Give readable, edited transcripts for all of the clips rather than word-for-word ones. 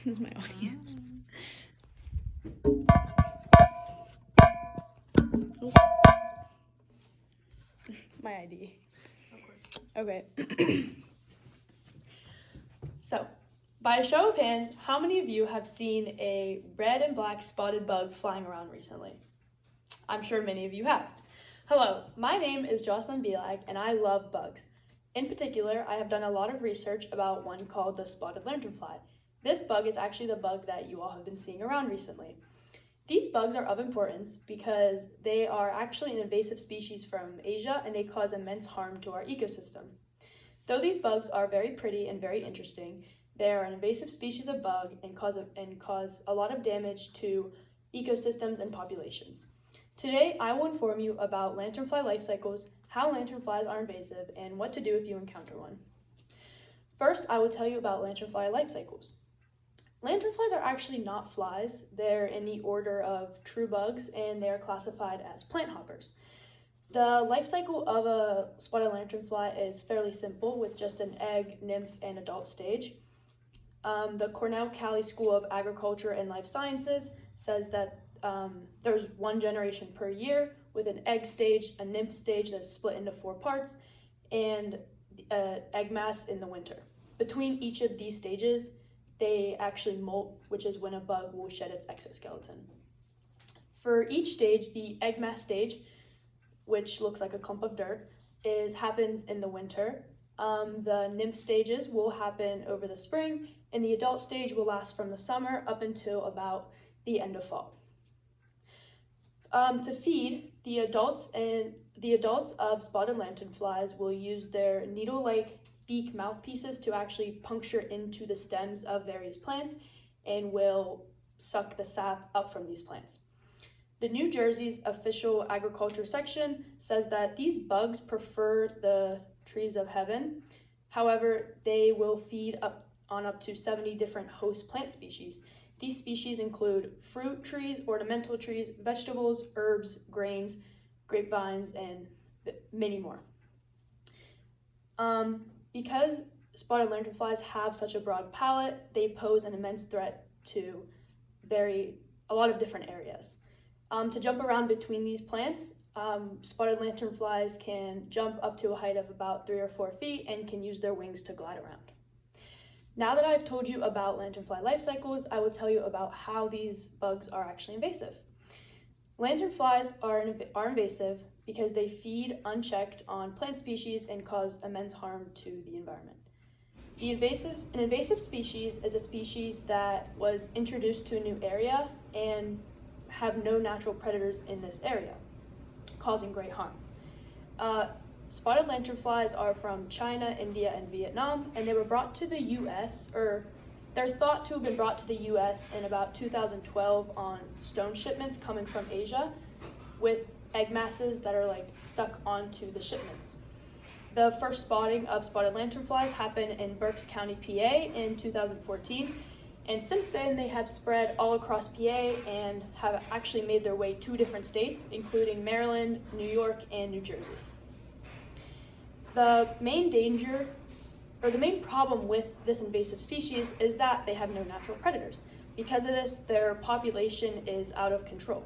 This is my audience. Oh. My ID. Of course. Okay. So, by a show of hands, how many of you have seen a red and black spotted bug flying around recently? I'm sure many of you have. Hello, my name is Jocelyn Belag, and I love bugs. In particular, I have done a lot of research about one called the spotted lanternfly. This bug is actually the bug that you all have been seeing around recently. These bugs are of importance because they are actually an invasive species from Asia, and they cause immense harm to our ecosystem. Though these bugs are very pretty and very interesting, they are an invasive species of bug and cause a lot of damage to ecosystems and populations. Today, I will inform you about lanternfly life cycles, how lanternflies are invasive, and what to do if you encounter one. First, I will tell you about lanternfly life cycles. Lanternflies are actually not flies. They're in the order of true bugs, and they are classified as plant hoppers. The life cycle of a spotted lanternfly is fairly simple, with just an egg, nymph, and adult stage. The Cornell-Cali School of Agriculture and Life Sciences says that there's one generation per year, with an egg stage, a nymph stage that's split into 4 parts, and egg mass in the winter. Between each of these stages, they actually molt, which is when a bug will shed its exoskeleton. For each stage, the egg mass stage, which looks like a clump of dirt, happens in the winter. The nymph stages will happen over the spring, and the adult stage will last from the summer up until about the end of fall. To feed, the adults of spotted lanternflies will use their needle-like beak mouthpieces to actually puncture into the stems of various plants and will suck the sap up from these plants. The New Jersey's official agriculture section says that these bugs prefer the trees of heaven. However, they will feed on up to 70 different host plant species. These species include fruit trees, ornamental trees, vegetables, herbs, grains, grapevines, and many more. Because spotted lanternflies have such a broad palette, they pose an immense threat to a lot of different areas. To jump around between these plants, spotted lanternflies can jump up to a height of about 3 or 4 feet and can use their wings to glide around. Now that I've told you about lanternfly life cycles, I will tell you about how these bugs are actually invasive. Lanternflies are invasive because they feed unchecked on plant species and cause immense harm to the environment. An invasive species is a species that was introduced to a new area and have no natural predators in this area, causing great harm. Spotted lanternflies are from China, India, and Vietnam, and they were brought to the U.S., or they're thought to have been brought to the U.S. in about 2012 on stone shipments coming from Asia, with egg masses that are stuck onto the shipments. The first spotting of spotted lanternflies happened in Berks County, PA in 2014, and since then they have spread all across PA and have actually made their way to different states, including Maryland, New York, and New Jersey. The main problem with this invasive species is that they have no natural predators. Because of this, their population is out of control.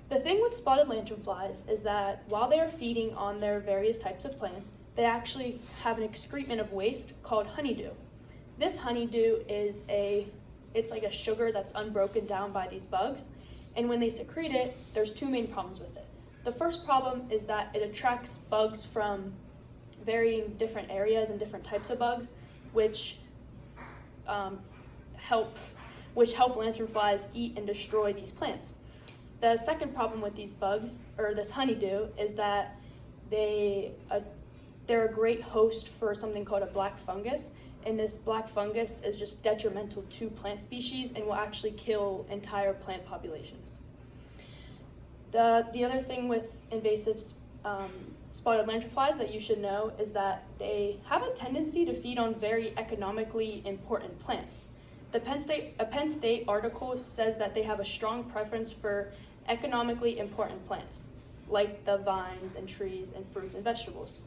The thing with spotted lanternflies is that while they are feeding on their various types of plants, they actually have an excrement of waste called honeydew. This honeydew it's like a sugar that's unbroken down by these bugs, and when they secrete it, there's 2 main problems with it. The first problem is that it attracts bugs from varying different areas and different types of bugs, which help lanternflies eat and destroy these plants. The second problem with these bugs, or this honeydew, is that they're a great host for something called a black fungus, and this black fungus is just detrimental to plant species and will actually kill entire plant populations. The other thing with invasive spotted lanternflies that you should know is that they have a tendency to feed on very economically important plants. A Penn State article says that they have a strong preference for economically important plants, like the vines and trees and fruits and vegetables.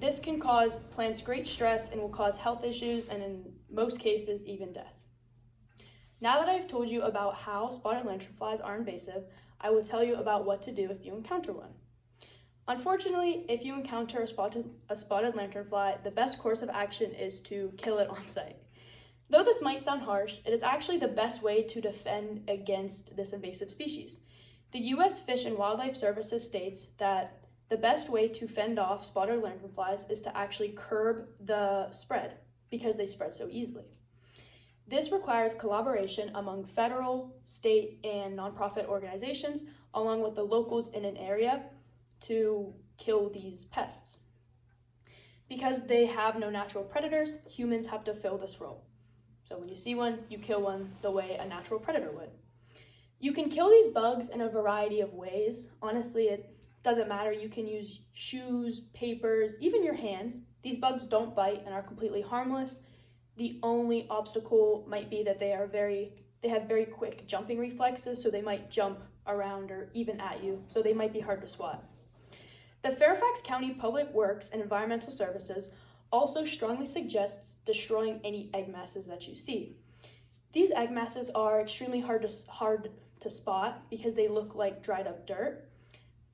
This can cause plants great stress and will cause health issues and in most cases even death. Now that I've told you about how spotted lanternflies are invasive, I will tell you about what to do if you encounter one. Unfortunately, if you encounter a spotted lanternfly, the best course of action is to kill it on sight. Though this might sound harsh, it is actually the best way to defend against this invasive species. The U.S. Fish and Wildlife Services states that the best way to fend off spotted lanternflies is to actually curb the spread because they spread so easily. This requires collaboration among federal, state, and nonprofit organizations, along with the locals in an area, to kill these pests. Because they have no natural predators, humans have to fill this role. So when you see one, you kill one the way a natural predator would. You can kill these bugs in a variety of ways. Honestly, it doesn't matter. You can use shoes, papers, even your hands. These bugs don't bite and are completely harmless. The only obstacle might be that they have very quick jumping reflexes, so they might jump around or even at you, so they might be hard to swat. The Fairfax County Public Works and Environmental Services also strongly suggests destroying any egg masses that you see. These egg masses are extremely hard to spot because they look like dried up dirt.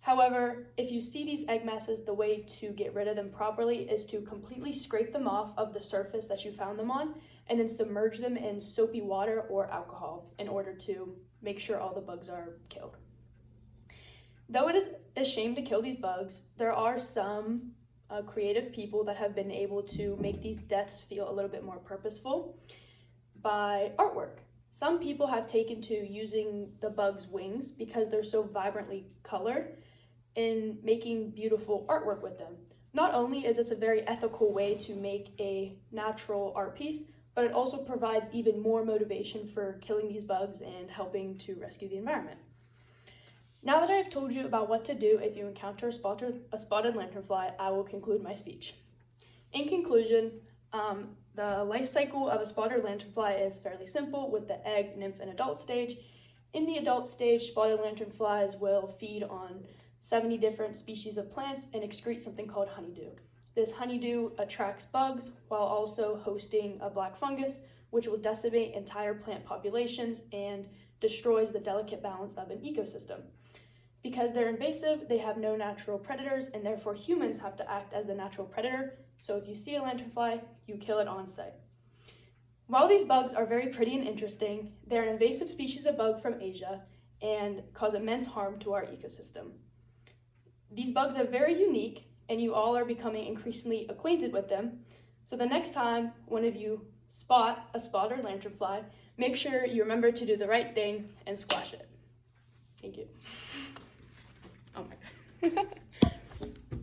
However, if you see these egg masses, the way to get rid of them properly is to completely scrape them off of the surface that you found them on and then submerge them in soapy water or alcohol in order to make sure all the bugs are killed. Though it is a shame to kill these bugs, there are some creative people that have been able to make these deaths feel a little bit more purposeful by artwork. Some people have taken to using the bug's wings because they're so vibrantly colored in making beautiful artwork with them. Not only is this a very ethical way to make a natural art piece, but it also provides even more motivation for killing these bugs and helping to rescue the environment. Now that I have told you about what to do if you encounter a spotted lanternfly, I will conclude my speech. In conclusion, the life cycle of a spotted lanternfly is fairly simple with the egg, nymph, and adult stage. In the adult stage, spotted lanternflies will feed on 70 different species of plants and excrete something called honeydew. This honeydew attracts bugs while also hosting a black fungus, which will decimate entire plant populations and destroys the delicate balance of an ecosystem. Because they're invasive, they have no natural predators, and therefore humans have to act as the natural predator. So if you see a lanternfly, you kill it on sight. While these bugs are very pretty and interesting, they're an invasive species of bug from Asia and cause immense harm to our ecosystem. These bugs are very unique, and you all are becoming increasingly acquainted with them. So the next time one of you spot a spotted lanternfly, make sure you remember to do the right thing and squash it. Thank you. Oh my God.